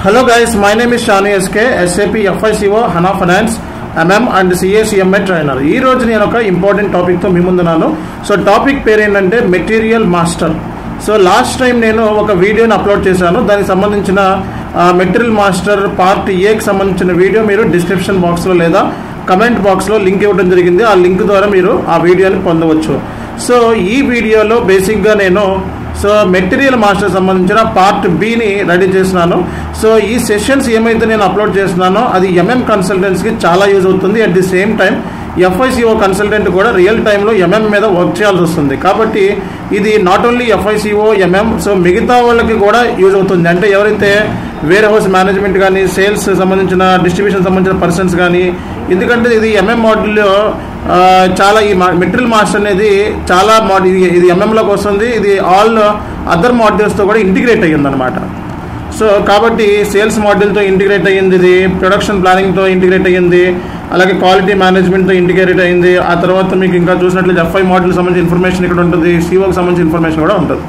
Hello guys, my name is Shani SK, SAP FICO, HANA Finance, MM and CACMA trainer. ఈ రోజు నేను ఒక important topic తో మీ ముందున్నాను. So topic పేరు ఏంటంటే material master. So last time నేను ఒక వీడియోని అప్లోడ్ చేశాను. దానికి సంబంధించిన మెటీరియల్ మాస్టర్ పార్ట్ ఏకి సంబంధించిన వీడియో మీరు డిస్క్రిప్షన్ బాక్స్లో లేదా కమెంట్ బాక్స్లో లింక్ ఇవ్వడం జరిగింది. ఆ లింక్ ద్వారా మీరు ఆ వీడియోని పొందవచ్చు. సో ఈ వీడియోలో బేసిక్గా నేను మెటీరియల్ మాస్టర్ సంబంధించిన పార్ట్ బిని రెడీ చేస్తున్నాను. సో ఈ సెషన్స్ ఏమైతే నేను అప్లోడ్ చేస్తున్నానో అది ఎంఎం కన్సల్టెంట్స్కి చాలా యూజ్ అవుతుంది. At the same time FICO consultant కూడా రియల్ టైంలో ఎంఎం మీద వర్క్ చేయాల్సి వస్తుంది. కాబట్టి ఇది not only FICO MM, so మిగతా వాళ్ళకి కూడా యూజ్ అవుతుంది. అంటే ఎవరైతే వేర్ హౌస్ మేనేజ్మెంట్ కానీ సేల్స్ సంబంధించిన డిస్ట్రిబ్యూషన్ సంబంధించిన పర్సన్స్ కానీ, ఎందుకంటే ఇది ఎంఎం మోడల్లో చాలా ఈ మెటీరియల్ మాస్టర్ అనేది చాలా ఇది ఎంఎంలోకి వస్తుంది. ఇది ఆల్ అదర్ మాడ్యూల్స్తో కూడా ఇంటిగ్రేట్ అయ్యింది అనమాట. సో కాబట్టి సేల్స్ మాడ్యూల్తో ఇంటిగ్రేట్ అయ్యింది, ఇది ప్రొడక్షన్ ప్లానింగ్తో ఇంటిగ్రేట్ అయ్యింది, అలాగే క్వాలిటీ మేనేజ్మెంట్తో ఇంటిగ్రేట్ అయ్యింది. ఆ తర్వాత మీకు ఇంకా చూసినట్లయితే FI మాడ్యూల్ సంబంధించిన ఇన్ఫర్మేషన్ ఇక్కడ ఉంటుంది, COకి సంబంధించిన ఇన్ఫర్మేషన్ కూడా ఉంటుంది.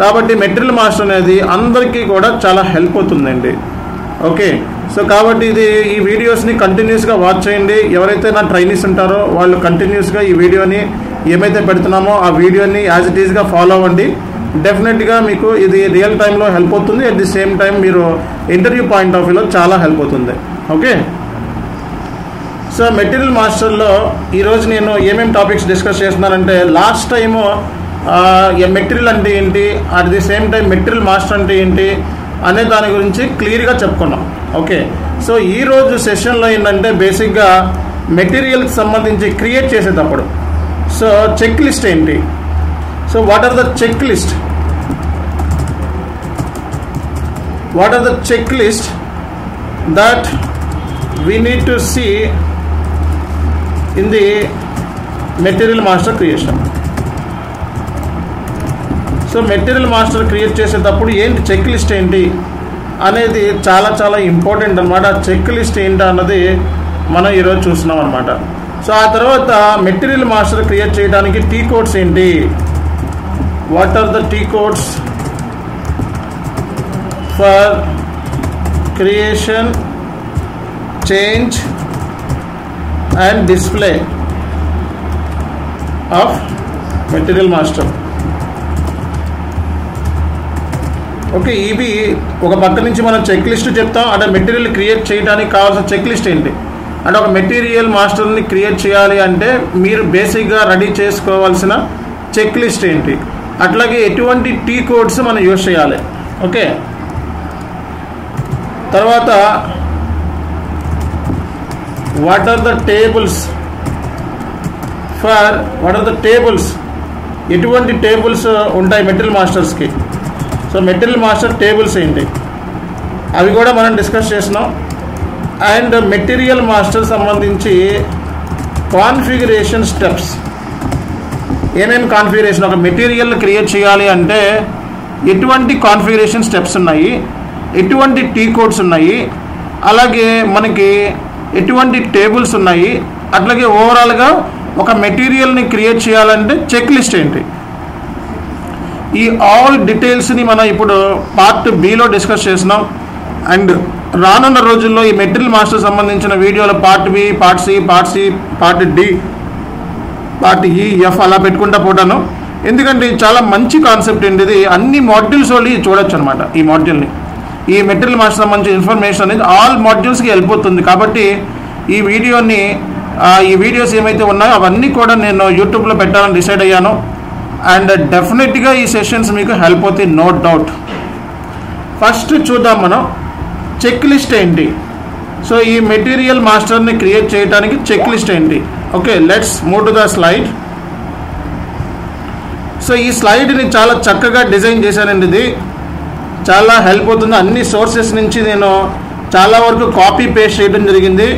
కాబట్టి మెటీరియల్ మాస్టర్ అనేది అందరికీ కూడా చాలా హెల్ప్ అవుతుందండి. ఓకే, సో కాబట్టి ఈ వీడియోస్ని కంటిన్యూస్గా వాచ్ చేయండి. ఎవరైతే నా ట్రైనీస్ ఉంటారో వాళ్ళు కంటిన్యూస్గా ఈ వీడియోని ఏమైతే పెడుతున్నామో ఆ వీడియోని యాజ్ ఇట్ ఈస్గా ఫాలో అవ్వండి. డెఫినెట్గా మీకు ఇది రియల్ టైంలో హెల్ప్ అవుతుంది. అట్ ది సేమ్ టైం మీరు ఇంటర్వ్యూ పాయింట్ ఆఫ్ వ్యూలో చాలా హెల్ప్ అవుతుంది. ఓకే, సో మెటీరియల్ మాస్టర్లో ఈరోజు నేను ఏమేమి టాపిక్స్ డిస్కస్ చేస్తున్నానంటే, లాస్ట్ టైము మెటీరియల్ అంటే ఏంటి, at the same time material master అంటే ఏంటి అనే దాని గురించి క్లియర్గా చెప్పుకున్నాం. ఓకే, సో ఈరోజు సెషన్లో ఏంటంటే బేసిక్గా మెటీరియల్కి సంబంధించి క్రియేట్ చేసేటప్పుడు సో చెక్ లిస్ట్ ఏంటి, so what are the check list, that we need to see in the material master creation. So material master create చేసేటప్పుడు ఏంటి చెక్ లిస్ట్ ఏంటి అనేది చాలా చాలా ఇంపార్టెంట్ అనమాట. చెక్ లిస్ట్ ఏంటి అన్నది మనం ఈరోజు చూస్తున్నాం అనమాట. సో ఆ తర్వాత మెటీరియల్ మాస్టర్ క్రియేట్ చేయడానికి టీ కోడ్స్ ఏంటి, what are the T codes for creation, change and display of material master. Okay, ఇవి ఒక పక్క నుంచి మనం చెక్ లిస్ట్ చెప్తాం. అంటే మెటీరియల్ క్రియేట్ చేయడానికి కావాల్సిన చెక్ లిస్ట్ ఏంటి, అంటే ఒక మెటీరియల్ మాస్టర్ని క్రియేట్ చేయాలి అంటే మీరు బేసిక్గా రెడీ చేసుకోవాల్సిన చెక్ లిస్ట్ ఏంటి, అట్లాగే ఎటువంటి టీ కోడ్స్ మనం యూజ్ చేయాలి. ఓకే, తర్వాత వాట్ ఆర్ ద టేబుల్స్ ఎటువంటి టేబుల్స్ ఉంటాయి మెటీరియల్ మాస్టర్స్కి. సో మెటీరియల్ మాస్టర్ టేబుల్స్ ఏంటి అవి కూడా మనం డిస్కస్ చేసినాం. అండ్ మెటీరియల్ మాస్టర్ సంబంధించి కాన్ఫిగరేషన్ స్టెప్స్, ఏమేమి కాన్ఫిగరేషన్, ఒక మెటీరియల్ క్రియేట్ చేయాలి అంటే ఎటువంటి కాన్ఫిగరేషన్ స్టెప్స్ ఉన్నాయి, ఎటువంటి టీ కోడ్స్ ఉన్నాయి, అలాగే మనకి ఎటువంటి టేబుల్స్ ఉన్నాయి, అట్లాగే ఓవరాల్గా ఒక మెటీరియల్ని క్రియేట్ చేయాలంటే చెక్ లిస్ట్ ఏంటి, ఈ ఆల్ డీటెయిల్స్ని మనం ఇప్పుడు పార్ట్ బిలో డిస్కస్ చేసినాం. అండ్ రానున్న రోజుల్లో ఈ మెటీరియల్ మాస్టర్ సంబంధించిన వీడియోలో part B, part C, part D, part E, F అలా పెట్టుకుంటా పోతాను. ఎందుకంటే చాలా మంచి కాన్సెప్ట్ ఏంటి, ఇది అన్ని మాడ్యూల్స్ వాళ్ళు చూడొచ్చు అనమాట. ఈ మాడ్యూల్ని, ఈ మెటీరియల్ మాస్టర్ సంబంధించిన ఇన్ఫర్మేషన్ అనేది ఆల్ మాడ్యూల్స్కి వెళ్ళిపోతుంది. కాబట్టి ఈ వీడియోస్ ఏమైతే ఉన్నాయో అవన్నీ కూడా నేను యూట్యూబ్లో పెట్టాలని డిసైడ్ అయ్యాను. అండ్ డెఫినెట్గా ఈ సెషన్స్ మీకు హెల్ప్ అవుతాయి, నో డౌట్. ఫస్ట్ చూద్దాం మనం చెక్ లిస్ట్ ఏంటి. సో ఈ మెటీరియల్ మాస్టర్ని క్రియేట్ చేయడానికి చెక్ లిస్ట్ ఏంటి. Okay, let's move to the slide. So ఈ స్లైడ్ని చాలా చక్కగా డిజైన్ చేశానండి. ఇది చాలా హెల్ప్ అవుతుంది. అన్ని సోర్సెస్ నుంచి నేను చాలా వరకు కాపీ పేస్ట్ చేయడం జరిగింది.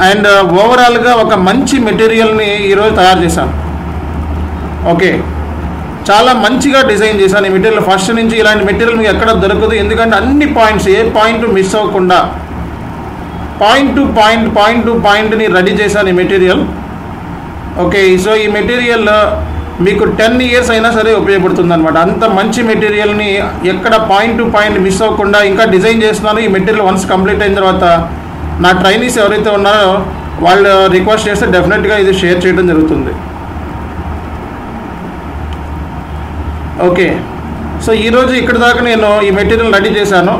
అండ్ ఓవరాల్గా ఒక మంచి మెటీరియల్ని ఈరోజు తయారు చేశాను. ఓకే, చాలా మంచిగా డిజైన్ చేశాను ఈ మెటీరియల్. ఫస్ట్ నుంచి ఇలాంటి మెటీరియల్ మీకు ఎక్కడ దొరకదు, ఎందుకంటే అన్ని పాయింట్స్, ఏ పాయింట్ మిస్ అవ్వకుండా పాయింట్ టు పాయింట్ని రెడీ చేశాను ఈ మెటీరియల్. ఓకే, సో ఈ మెటీరియల్ మీకు 10 years అయినా సరే ఉపయోగపడుతుంది అనమాట. అంత మంచి మెటీరియల్ని ఎక్కడ పాయింట్ టు పాయింట్ మిస్ అవ్వకుండా ఇంకా డిజైన్ చేస్తున్నాను. ఈ మెటీరియల్ వన్స్ కంప్లీట్ అయిన తర్వాత నా ట్రైనీస్ ఎవరైతే ఉన్నారో వాళ్ళు రిక్వెస్ట్ చేస్తే డెఫినెట్గా ఇది షేర్ చేయడం జరుగుతుంది. ఓకే, సో ఈరోజు ఇక్కడ దాకా నేను ఈ మెటీరియల్ రెడీ చేశాను.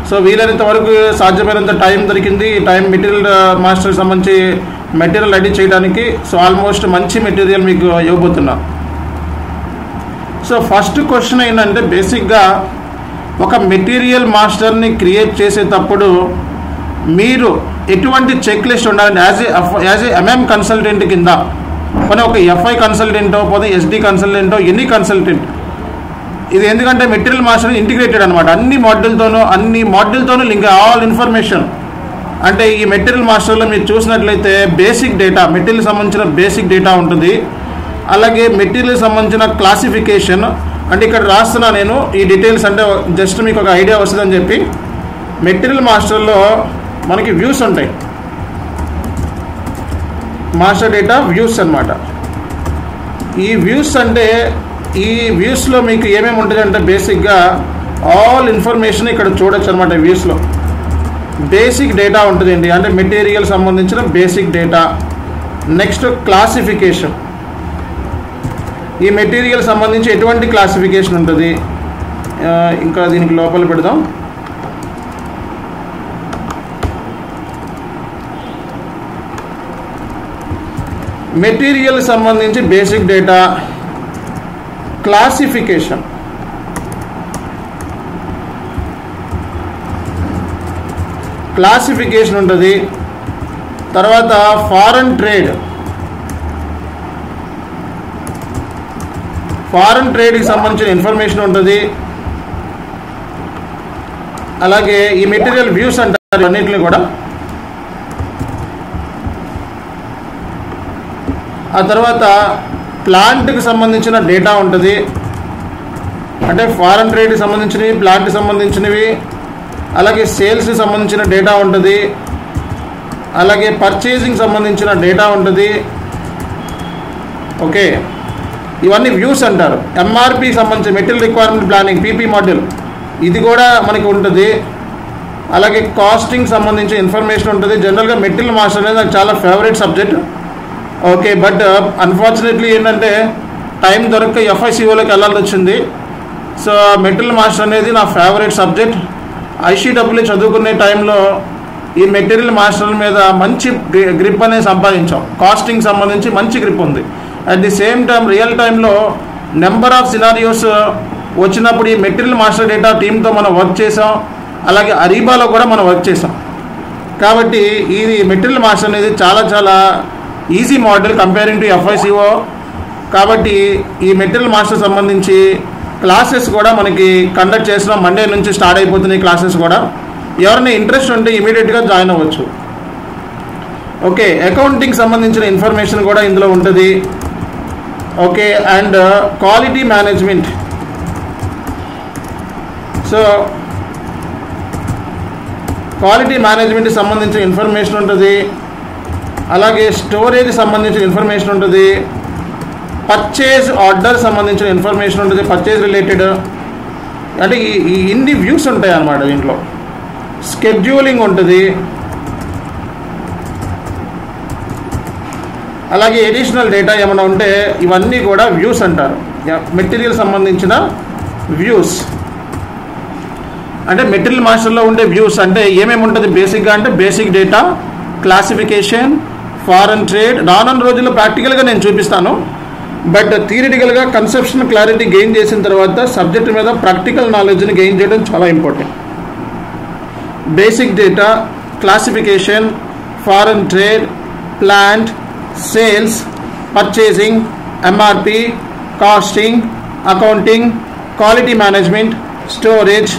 సో వీలైనంత వరకు సాధ్యమైనంత టైం దొరికింది. ఈ టైం మెటీరియల్ మాస్టర్కి సంబంధించి మెటీరియల్ రెడీ చేయడానికి. సో ఆల్మోస్ట్ మంచి మెటీరియల్ మీకు ఇవ్వబోతున్నా. సో ఫస్ట్ క్వశ్చన్ ఏంటంటే, బేసిక్గా ఒక మెటీరియల్ మాస్టర్ని క్రియేట్ చేసేటప్పుడు మీరు ఎటువంటి చెక్ లిస్ట్ ఉండాలంటే యాజ్ ఏ ఎంఎం కన్సల్టెంట్ కింద, పోనీ ఒక ఎఫ్ఐ కన్సల్టెంటో పోతే ఎస్డి కన్సల్టెంటో ఎనీ కన్సల్టెంట్, ఇది ఎందుకంటే మెటీరియల్ మాస్టర్ ఇంటిగ్రేటెడ్ అనమాట. అన్ని మాడ్యూల్తోనూ లింక్ ఆల్ ఇన్ఫర్మేషన్. అంటే ఈ మెటీరియల్ మాస్టర్లో మీరు చూసినట్లయితే బేసిక్ డేటా, మెటీరియల్ సంబంధించిన బేసిక్ డేటా ఉంటుంది. అలాగే మెటీరియల్ సంబంధించిన క్లాసిఫికేషన్, అంటే ఇక్కడ రాస్తున్నా నేను ఈ డీటెయిల్స్, అంటే జస్ట్ మీకు ఒక ఐడియా వస్తుందని చెప్పి. మెటీరియల్ మాస్టర్లో మనకి వ్యూస్ ఉంటాయి, మాస్టర్ డేటా వ్యూస్ అన్నమాట. ఈ వ్యూస్ అంటే ఈ వ్యూస్లో మీకు ఏమేమి ఉంటుంది అంటే బేసిక్గా ఆల్ ఇన్ఫర్మేషన్ ఇక్కడ చూడొచ్చు అనమాట. వ్యూస్లో బేసిక్ డేటా ఉంటుందండి, అంటే మెటీరియల్ సంబంధించిన బేసిక్ డేటా. నెక్స్ట్ క్లాసిఫికేషన్, ఈ మెటీరియల్ సంబంధించి ఎటువంటి క్లాసిఫికేషన్ ఉంటుంది. ఇంకా దీనికి లోపల పెడదాం. మెటీరియల్ సంబంధించి బేసిక్ డేటా, క్లాసిఫికేషన్, ఉంటుంది. తర్వాత ఫారెన్ ట్రేడ్కి సంబంధించిన ఇన్ఫర్మేషన్ ఉంటుంది. అలాగే ఈ మెటీరియల్ వ్యూస్ అంటారు అన్నింటినీ కూడా. ఆ తర్వాత ప్లాంట్కి సంబంధించిన డేటా ఉంటుంది, అంటే ఫారెన్ ట్రేడ్కి సంబంధించినవి, ప్లాంట్కి సంబంధించినవి. అలాగే సేల్స్కి సంబంధించిన డేటా ఉంటుంది. అలాగే పర్చేసింగ్ సంబంధించిన డేటా ఉంటుంది. ఓకే, ఇవన్నీ వ్యూస్ అంటారు. ఎంఆర్పి సంబంధించి material requirement planning, PP module, ఇది కూడా మనకి ఉంటుంది. అలాగే కాస్టింగ్ సంబంధించిన ఇన్ఫర్మేషన్ ఉంటుంది. జనరల్గా మెటీరియల్ మాస్టర్ అనేది నాకు చాలా favourite subject. Okay, but unfortunately ఏంటంటే టైం దొరక్క ఎఫ్ఐసిఓలోకి వెళ్ళాల్సి వచ్చింది. సో మెటీరియల్ మాస్టర్ అనేది నా ఫేవరెట్ సబ్జెక్ట్. ఐసీడబ్ల్యూ చదువుకునే టైంలో ఈ మెటీరియల్ మాస్టర్ల మీద మంచి గ్రిప్ అనేది సంపాదించాం. కాస్టింగ్ సంబంధించి మంచి గ్రిప్ ఉంది. At the same time real టైంలో నెంబర్ ఆఫ్ సినారియోస్ వచ్చినప్పుడు ఈ మెటీరియల్ మాస్టర్ డేటా టీంతో మనం వర్క్ చేసాం. అలాగే అరీబాలో కూడా మనం వర్క్ చేసాం. కాబట్టి ఇది మెటీరియల్ మాస్టర్ అనేది చాలా చాలా easy model comparing to FICO. కాబట్టి ఈ మెటీరియల్ మాస్టర్ సంబంధించి క్లాసెస్ కూడా మనకి కండక్ట్ చేస్తున్నాం. మండే నుంచి స్టార్ట్ అయిపోతున్నాయి క్లాసెస్ కూడా. ఎవరైనా ఇంట్రెస్ట్ ఉంటే ఇమీడియట్గా జాయిన్ అవ్వచ్చు. ఓకే, అకౌంటింగ్ సంబంధించిన ఇన్ఫర్మేషన్ కూడా ఇందులో ఉంటుంది. Okay, and quality management. So quality మేనేజ్మెంట్కి సంబంధించిన ఇన్ఫర్మేషన్ ఉంటుంది. అలాగే స్టోరేజ్ సంబంధించిన ఇన్ఫర్మేషన్ ఉంటుంది. పర్చేజ్ ఆర్డర్ సంబంధించిన ఇన్ఫర్మేషన్ ఉంటుంది, పర్చేజ్ రిలేటెడ్. అంటే ఈ ఇన్ని వ్యూస్ ఉంటాయి అన్నమాట దీంట్లో. స్కెడ్యూలింగ్ ఉంటుంది. అలాగే ఎడిషనల్ డేటా ఏమైనా ఉంటే ఇవన్నీ కూడా వ్యూస్ అంటారు. మెటీరియల్ సంబంధించిన వ్యూస్ అంటే మెటీరియల్ మాస్టర్లో ఉండే వ్యూస్ అంటే ఏమేమి ఉంటుంది బేసిక్గా అంటే basic data, classification, foreign trade. రానున్న రోజుల్లో ప్రాక్టికల్గా నేను చూపిస్తాను. బట్ థియరిటికల్గా కన్సెప్షన్ క్లారిటీ గెయిన్ చేసిన తర్వాత సబ్జెక్ట్ మీద ప్రాక్టికల్ నాలెడ్జ్ని గెయిన్ చేయడం చాలా important. Basic data, classification, foreign trade, plant, sales, purchasing, MRP, costing, accounting, quality management, storage,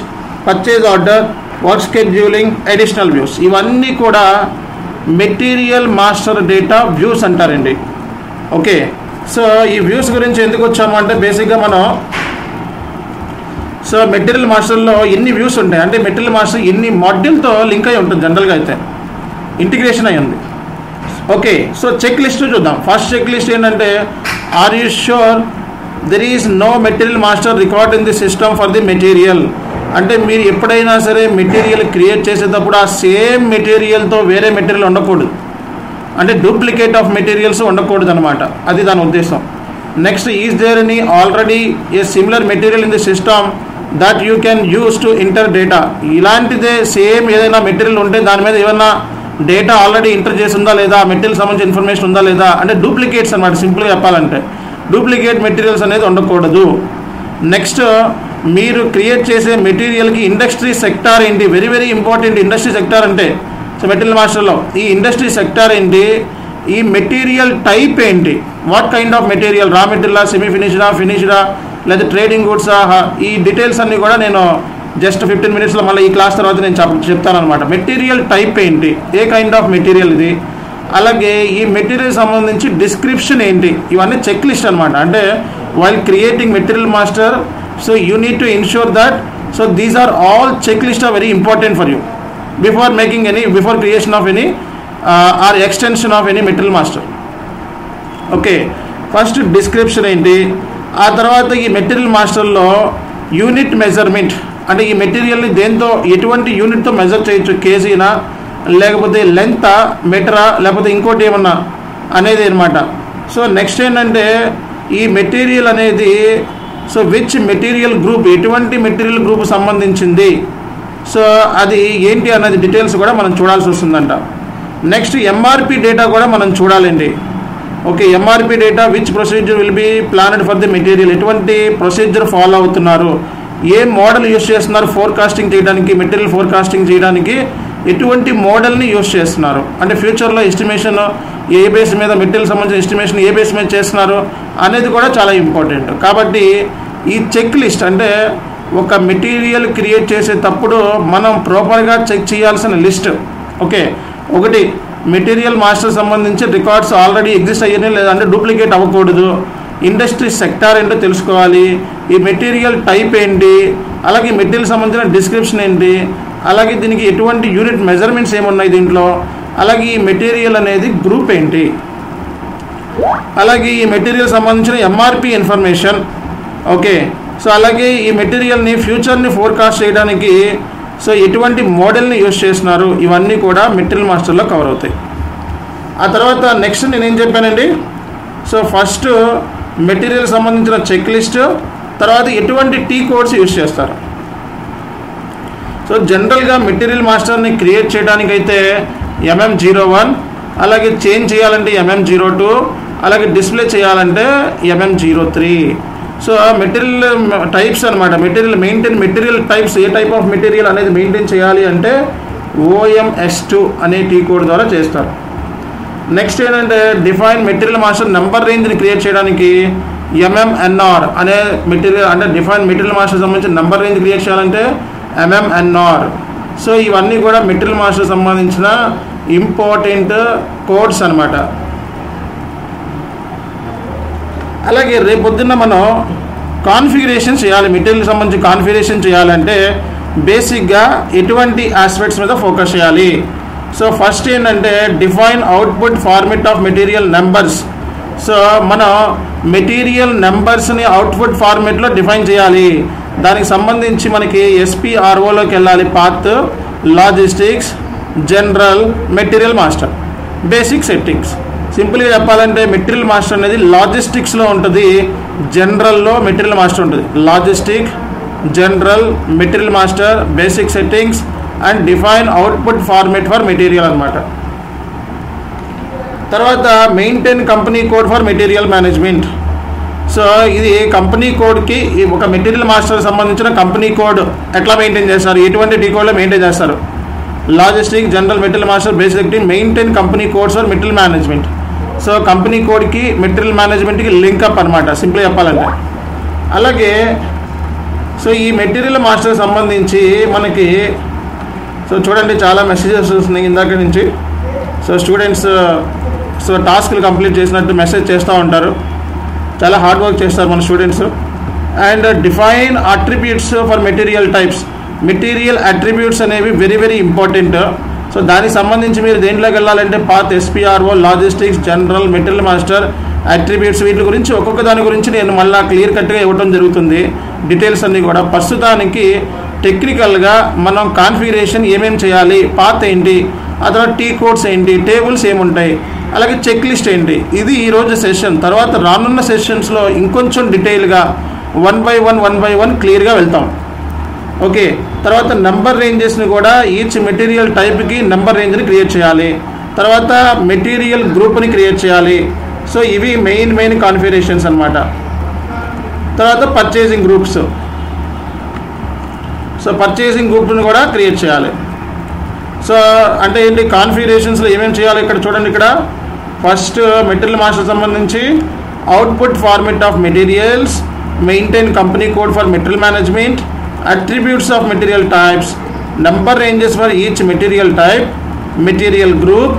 purchase order, work scheduling, additional views, ఇవన్నీ కూడా మెటీరియల్ మాస్టర్ డేటా వ్యూస్ అంటారండి. Okay, so ఈ వ్యూస్ గురించి ఎందుకు వచ్చాము అంటే బేసిక్గా మనం సో మెటీరియల్ మాస్టర్లో ఎన్ని వ్యూస్ ఉంటాయి అంటే మెటీరియల్ మాస్టర్ ఎన్ని మాడ్యూల్తో లింక్ అయి ఉంటుంది. జనరల్గా అయితే ఇంటిగ్రేషన్ అయి ఉంది. ఓకే, సో చెక్ లిస్ట్ చూద్దాం. ఫస్ట్ చెక్ లిస్ట్ ఏంటంటే are you sure there is no material master record in the system for the material. అంటే మీరు ఎప్పుడైనా సరే మెటీరియల్ క్రియేట్ చేసేటప్పుడు ఆ సేమ్ మెటీరియల్తో వేరే మెటీరియల్ ఉండకూడదు, అంటే డూప్లికేట్ ఆఫ్ మెటీరియల్స్ ఉండకూడదు అనమాట, అది దాని ఉద్దేశం. Next, is there any already a similar material in the system that you can use to enter data. ఇలాంటిదే సేమ్ ఏదైనా మెటీరియల్ ఉంటే దాని మీద ఏమన్నా డేటా ఆల్రెడీ ఎంటర్ చేసి ఉందా లేదా, మెటీరియల్ సంబంధించిన ఇన్ఫర్మేషన్ ఉందా లేదా, అంటే డూప్లికేట్స్ అనమాట. సింపుల్గా చెప్పాలంటే డూప్లికేట్ మెటీరియల్స్ అనేది ఉండకూడదు. నెక్స్ట్, మీరు క్రియేట్ చేసే మెటీరియల్కి ఇండస్ట్రీ సెక్టార్ ఏంటి, very very important. Industry sector అంటే సో మెటీరియల్ మాస్టర్లో ఈ ఇండస్ట్రీ సెక్టార్ ఏంటి, ఈ మెటీరియల్ టైప్ ఏంటి, what kind of material, raw material, semi ఫినిష్డా, ఫినిష్డా, లేదా ట్రేడింగ్ గూడ్సా, ఈ డీటెయిల్స్ అన్నీ కూడా నేను జస్ట్ 15 minutesలో మళ్ళీ ఈ క్లాస్ తర్వాత నేను చెప్తాను అనమాట. మెటీరియల్ టైప్ ఏంటి, ఏ కైండ్ ఆఫ్ మెటీరియల్ ఇది, అలాగే ఈ మెటీరియల్ సంబంధించి డిస్క్రిప్షన్ ఏంటి, ఇవన్నీ చెక్ లిస్ట్ అనమాట. అంటే while creating material master, so you need to ensure that so these are all check list are very important for you before making any, before creation of any or extension of any material master. Okay, first description ఏంటి, ఆ తర్వాత ఈ material మాస్టర్లో unit measurement, అంటే ఈ మెటీరియల్ని దేంతో ఎటువంటి యూనిట్తో measure చేయొచ్చు, కేజీనా లేకపోతే లెంతా, మీటరా, లేకపోతే ఇంకోటి ఏమన్నా అనేది అనమాట. సో నెక్స్ట్ ఏంటంటే ఈ మెటీరియల్ అనేది సో విచ్ మెటీరియల్ గ్రూప్, ఎటువంటి మెటీరియల్ గ్రూప్ సంబంధించింది, సో అది ఏంటి అన్నది డీటెయిల్స్ కూడా మనం చూడాల్సి వస్తుందంట. నెక్స్ట్ ఎంఆర్పి డేటా కూడా మనం చూడాలండి. Okay, MRP data which procedure will be planned for the material, ఎటువంటి ప్రొసీజర్ ఫాలో అవుతున్నారు, ఏ మోడల్ యూస్ చేస్తున్నారు ఫోర్కాస్టింగ్ చేయడానికి, మెటీరియల్ ఫోర్కాస్టింగ్ చేయడానికి ఎటువంటి మోడల్ని యూస్ చేస్తున్నారు, అంటే ఫ్యూచర్లో ఎస్టిమేషన్ ఏ బేస్ మీద, మెటీరియల్ సంబంధించిన ఎస్టిమేషన్ ఏ బేస్ మీద చేస్తున్నారు అనేది కూడా చాలా ఇంపార్టెంట్. కాబట్టి ఈ చెక్ లిస్ట్ అంటే ఒక మెటీరియల్ క్రియేట్ చేసేటప్పుడు మనం ప్రాపర్గా చెక్ చేయాల్సిన లిస్ట్. ఓకే, ఒకటి మెటీరియల్ మాస్టర్ సంబంధించి రికార్డ్స్ ఆల్రెడీ ఎగ్జిస్ట్ అయ్యాయి లేదంటే డూప్లికేట్ అవ్వకూడదు, ఇండస్ట్రీ సెక్టార్ ఏంటో తెలుసుకోవాలి, ఈ మెటీరియల్ టైప్ ఏంటి, అలాగే మెటీరియల్ సంబంధించిన డిస్క్రిప్షన్ ఏంటి, అలాగే దీనికి ఎటువంటి యూనిట్ మెజర్మెంట్స్ ఏమున్నాయి దీంట్లో, అలాగే ఈ మెటీరియల్ అనేది గ్రూప్ ఏంటి, అలాగే ఈ మెటీరియల్ సంబంధించిన ఎంఆర్పి ఇన్ఫర్మేషన్. ఓకే, సో అలాగే ఈ మెటీరియల్ని ఫ్యూచర్ని ఫోర్కాస్ట్ చేయడానికి సో ఎటువంటి మోడల్ని యూస్ చేస్తున్నారు, ఇవన్నీ కూడా మెటీరియల్ మాస్టర్లో కవర్ అవుతాయి. ఆ తర్వాత నెక్స్ట్ నేనేం చెప్పానండి, సో ఫస్ట్ మెటీరియల్ సంబంధించిన చెక్ లిస్ట్, తర్వాత ఎటువంటి టీ కోడ్స్ యూస్ చేస్తారు. సో జనరల్గా మెటీరియల్ మాస్టర్ని క్రియేట్ చేయడానికైతే MM01, అలాగే చేంజ్ చేయాలంటే MM02, అలాగే డిస్ప్లే చేయాలంటే MM03. సో మెటీరియల్ టైప్స్ అనమాట, material types, A type of material అనేది మెయింటైన్ చేయాలి అంటే OMS2 అనే టీ కోడ్ ద్వారా చేస్తారు. నెక్స్ట్ ఏంటంటే డిఫైన్ మెటీరియల్ మాస్టర్ నెంబర్ రేంజ్ని క్రియేట్ చేయడానికి MMNR అనే మెటీరియల్, అంటే డిఫైన్ మెటీరియల్ మాస్టర్ సంబంధించిన నెంబర్ రేంజ్ క్రియేట్ చేయాలంటే MMNR. సో ఇవన్నీ కూడా మెటీరియల్ మాస్టర్ సంబంధించిన ఇంపార్టెంట్ కోడ్స్ అనమాట. అలాగే రేపొద్దున్న మనం కాన్ఫిగరేషన్ చేయాలి, మెటీరియల్ సంబంధించి కాన్ఫిగరేషన్ చేయాలంటే బేసిక్గా ఎటువంటి ఆస్పెక్ట్స్ మీద ఫోకస్ చేయాలి. సో ఫస్ట్ ఏంటంటే define output format of material numbers. So మనం మెటీరియల్ నెంబర్స్ని అవుట్పుట్ ఫార్మెట్లో డిఫైన్ చేయాలి. దానికి సంబంధించి మనకి SPROలోకి వెళ్ళాలి, path, logistics, general, material master, basic settings. సింపుల్గా చెప్పాలంటే మెటీరియల్ మాస్టర్ అనేది లాజిస్టిక్స్లో ఉంటుంది, జనరల్లో మెటీరియల్ మాస్టర్ ఉంటుంది. Logistic, general, material master, basic settings and define output format for material అనమాట. తర్వాత maintain company code for material management. So ఇది కంపెనీ కోడ్కి ఒక material master సంబంధించిన కంపెనీ కోడ్ ఎట్లా మెయింటైన్ చేస్తారు, ఎటువంటి టీ కోడ్లో మెయింటైన్ చేస్తారు. Logistic, general, material master, basic setting, maintain company codes for material management. So company కోడ్కి మెటీరియల్ మేనేజ్మెంట్కి లింకప్ అనమాట సింపుల్గా చెప్పాలంటే. అలాగే సో ఈ మెటీరియల్ మాస్టర్ సంబంధించి మనకి సో చూడండి చాలా మెసేజెస్ వస్తున్నాయి ఇందాక నుంచి. సో స్టూడెంట్స్ సో టాస్క్లు కంప్లీట్ చేసినట్టు మెసేజ్ చేస్తూ ఉంటారు, చాలా హార్డ్ వర్క్ చేస్తారు మన students. And define attributes for material types. Material attributes అనేవి వెరీ వెరీ ఇంపార్టెంట్. సో దానికి సంబంధించి మీరు దేంట్లోకి వెళ్ళాలంటే path, SPRO, logistics, general, material master attributes, వీటి గురించి ఒక్కొక్క దాని గురించి నేను మళ్ళీ క్లియర్ కట్గా ఇవ్వడం జరుగుతుంది. డీటెయిల్స్ అన్నీ కూడా ప్రస్తుతానికి టెక్నికల్గా మనం కాన్ఫిగరేషన్ ఏమేమి చేయాలి, పాత్ ఏంటి, ఆ తర్వాత టీ కోడ్స్ ఏంటి, టేబుల్స్ ఏముంటాయి, అలాగే చెక్ లిస్ట్ ఏంటి, ఇది ఈరోజు సెషన్. తర్వాత రానున్న సెషన్స్లో ఇంకొంచెం డీటెయిల్గా 1 by 1 క్లియర్గా వెళ్తాం. ఓకే, తర్వాత నెంబర్ రేంజెస్ని కూడా ఈచ్ మెటీరియల్ టైప్కి నెంబర్ రేంజ్ని క్రియేట్ చేయాలి. తర్వాత మెటీరియల్ గ్రూప్ని క్రియేట్ చేయాలి. సో ఇవి మెయిన్ కాన్ఫిగరేషన్స్ అన్నమాట. తర్వాత పర్చేసింగ్ గ్రూప్స్, సో పర్చేసింగ్ గ్రూప్ని కూడా క్రియేట్ చేయాలి. సో అంటే ఏంటి, కాన్ఫిగరేషన్స్లో ఏమేమి చేయాలి ఇక్కడ చూడండి. ఇక్కడ ఫస్ట్ మెటీరియల్ మాస్టర్ సంబంధించి output format of materials, maintain company code for material management, attributes of material types, number ranges for each material type, material group,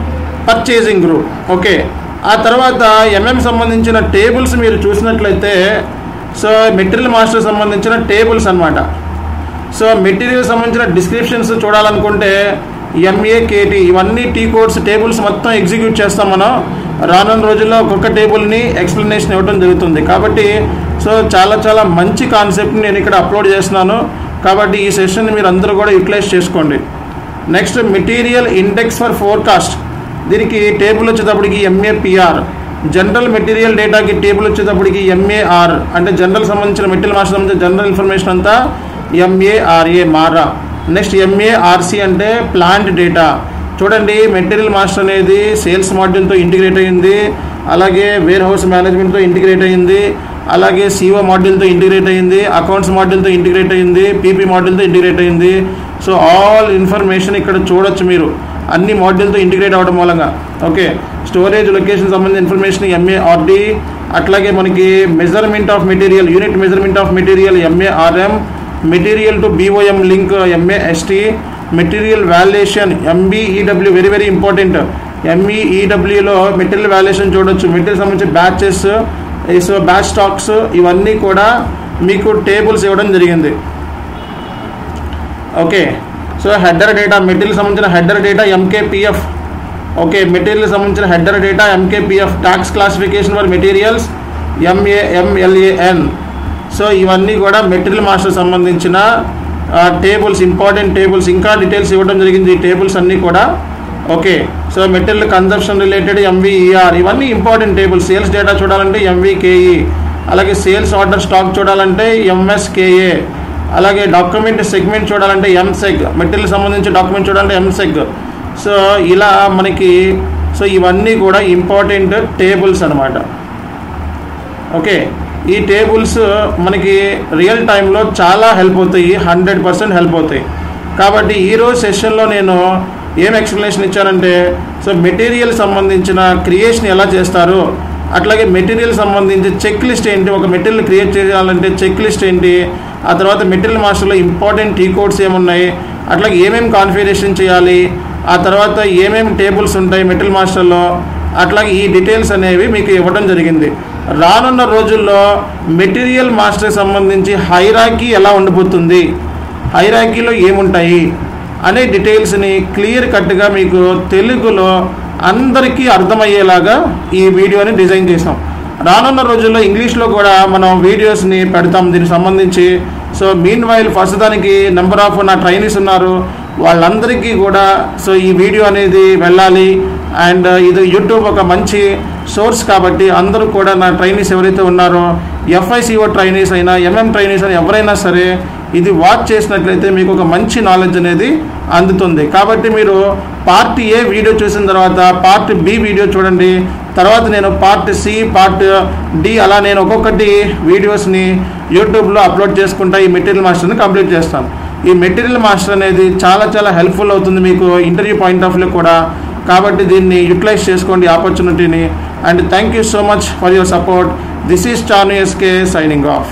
purchasing group. Okay, ఆ తర్వాత సంబంధించిన టేబుల్స్ మీరు చూసినట్లయితే, సో మెటీరియల్ మాస్టర్ సంబంధించిన tables అన్నమాట. So material సంబంధించిన descriptions చూడాలనుకుంటే MAKT, ఇవన్నీ టీ కోడ్స్ టేబుల్స్ మొత్తం ఎగ్జిక్యూట్ చేస్తాం మనం. రానున్న రోజుల్లో ఒక్కొక్క టేబుల్ని ఎక్స్ప్లెనేషన్ ఇవ్వడం జరుగుతుంది. కాబట్టి సో చాలా మంచి కాన్సెప్ట్ని నేను ఇక్కడ అప్లోడ్ చేస్తున్నాను. కాబట్టి ఈ సెషన్ని మీరు అందరూ కూడా యూటిలైజ్ చేసుకోండి. Next material index for forecast, దీనికి టేబుల్ వచ్చేటప్పటికి MAPR, జనరల్ మెటీరియల్ డేటాకి టేబుల్ వచ్చేటప్పటికి MAR, అంటే జనరల్ సంబంధించిన మెటీరియల్ మాస్టర్ సంబంధించిన జనరల్ ఇన్ఫర్మేషన్ అంతా MARA మారా. నెక్స్ట్ MARC అంటే ప్లాంట్ డేటా. చూడండి, మెటీరియల్ మాస్టర్ అనేది సేల్స్ మాడ్యూల్తో ఇంటిగ్రేట్ అయ్యింది, అలాగే వేర్ హౌస్ మేనేజ్మెంట్తో ఇంటిగ్రేట్ అయ్యింది, అలాగే CO మాడ్యూల్తో ఇంటిగ్రేట్ అయ్యింది, అకౌంట్స్ మాడ్యూల్తో ఇంటిగ్రేట్ అయ్యింది, PP మాడ్యూల్తో ఇంటిగ్రేట్ అయ్యింది. సో ఆల్ ఇన్ఫర్మేషన్ ఇక్కడ చూడొచ్చు మీరు, అన్ని మాడ్యూల్తో ఇంటిగ్రేట్ అవ్వడం మూలంగా. ఓకే, స్టోరేజ్ లొకేషన్ సంబంధించిన ఇన్ఫర్మేషన్ MARD, అట్లాగే మనకి measurement of material, unit measurement of material MARM, material to BOM link MAST, material valuation MEEW, very important. MEEWలో మెటీరియల్ వాల్యుయేషన్ చూడొచ్చు. మెటీరియల్ సంబంధించి బ్యాచెస్, సో బ్యాచ్ స్టాక్స్, ఇవన్నీ కూడా మీకు టేబుల్స్ ఇవ్వడం జరిగింది. Okay, so header data, material సంబంధించిన header data MKPF. Okay, material సంబంధించిన header data MKPF, tax classification for materials MAMLAN. So ఇవన్నీ కూడా మెటీరియల్ మాస్టర్ సంబంధించిన టేబుల్స్, ఇంపార్టెంట్ టేబుల్స్. ఇంకా డీటెయిల్స్ ఇవ్వడం జరిగింది ఈ టేబుల్స్ అన్నీ కూడా. Okay, so material consumption related MVER, ఇవన్నీ ఇంపార్టెంట్ టేబుల్స్. సేల్స్ డేటా చూడాలంటే MVKE, అలాగే సేల్స్ ఆర్డర్ స్టాక్ చూడాలంటే MSKA, అలాగే డాక్యుమెంట్ సెగ్మెంట్ చూడాలంటే MSEG, మెటీరియల్ సంబంధించి డాక్యుమెంట్ చూడాలంటే MSEG. సో ఇలా మనకి సో ఇవన్నీ కూడా ఇంపార్టెంట్ టేబుల్స్ అనమాట. ఓకే, ఈ టేబుల్స్ మనకి రియల్ టైంలో చాలా హెల్ప్ అవుతాయి, 100% హెల్ప్ అవుతాయి. కాబట్టి ఈరోజు సెషన్లో నేను ఏం ఎక్స్ప్లెనేషన్ ఇచ్చానంటే, సో మెటీరియల్ సంబంధించిన క్రియేషన్ ఎలా చేస్తారు, అట్లాగే మెటీరియల్ సంబంధించి చెక్ లిస్ట్ ఏంటి, ఒక మెటీరియల్ క్రియేట్ చేయాలంటే చెక్ లిస్ట్ ఏంటి, ఆ తర్వాత మెటీరియల్ మాస్టర్లో ఇంపార్టెంట్ టీ కోడ్స్ ఏమున్నాయి, అట్లాగే ఏమేమి కాన్ఫిగరేషన్ చేయాలి, ఆ తర్వాత ఏమేమి టేబుల్స్ ఉంటాయి మెటీరియల్ మాస్టర్లో, అట్లాగే ఈ డీటెయిల్స్ అనేవి మీకు ఇవ్వడం జరిగింది. రానున్న రోజుల్లో మెటీరియల్ మాస్టర్ సంబంధించి హైరార్కీ ఎలా ఉండిపోతుంది, హైరార్కీలో ఏముంటాయి అనే డీటెయిల్స్ని క్లియర్ కట్గా మీకు తెలుగులో అందరికీ అర్థమయ్యేలాగా ఈ వీడియోని డిజైన్ చేసాం. రానున్న రోజుల్లో ఇంగ్లీష్లో కూడా మనం వీడియోస్ని పెడతాం దీనికి సంబంధించి. సో మీన్ వైల్ ప్రస్తుతానికి నెంబర్ ఆఫ్ నా ట్రైనీస్ ఉన్నారు, వాళ్ళందరికీ కూడా సో ఈ వీడియో అనేది వెళ్ళాలి. అండ్ ఇది యూట్యూబ్ ఒక మంచి సోర్స్ కాబట్టి అందరూ కూడా నా ట్రైనీస్ ఎవరైతే ఉన్నారో, FICO ట్రైనీస్ అయినా MM ట్రైనీస్ అయినా ఎవరైనా సరే ఇది వాచ్ చేసినట్లయితే మీకు ఒక మంచి నాలెడ్జ్ అనేది అందుతుంది. కాబట్టి మీరు పార్ట్ A వీడియో చూసిన తర్వాత పార్ట్ B వీడియో చూడండి, తర్వాత నేను పార్ట్ C, పార్ట్ D అలా నేను ఒక్కొక్కటి వీడియోస్ని యూట్యూబ్లో అప్లోడ్ చేసుకుంటా ఈ మెటీరియల్ మాస్టర్ని కంప్లీట్ చేస్తాను. ఈ మెటీరియల్ మాస్టర్ అనేది చాలా హెల్ప్ఫుల్ అవుతుంది మీకు ఇంటర్వ్యూ పాయింట్ ఆఫ్ వ్యూ కూడా. కాబట్టి దీన్ని యూటిలైజ్ చేసుకోండి ఆపర్చునిటీని. And thank you so much for your support. This is Chanu SK signing of.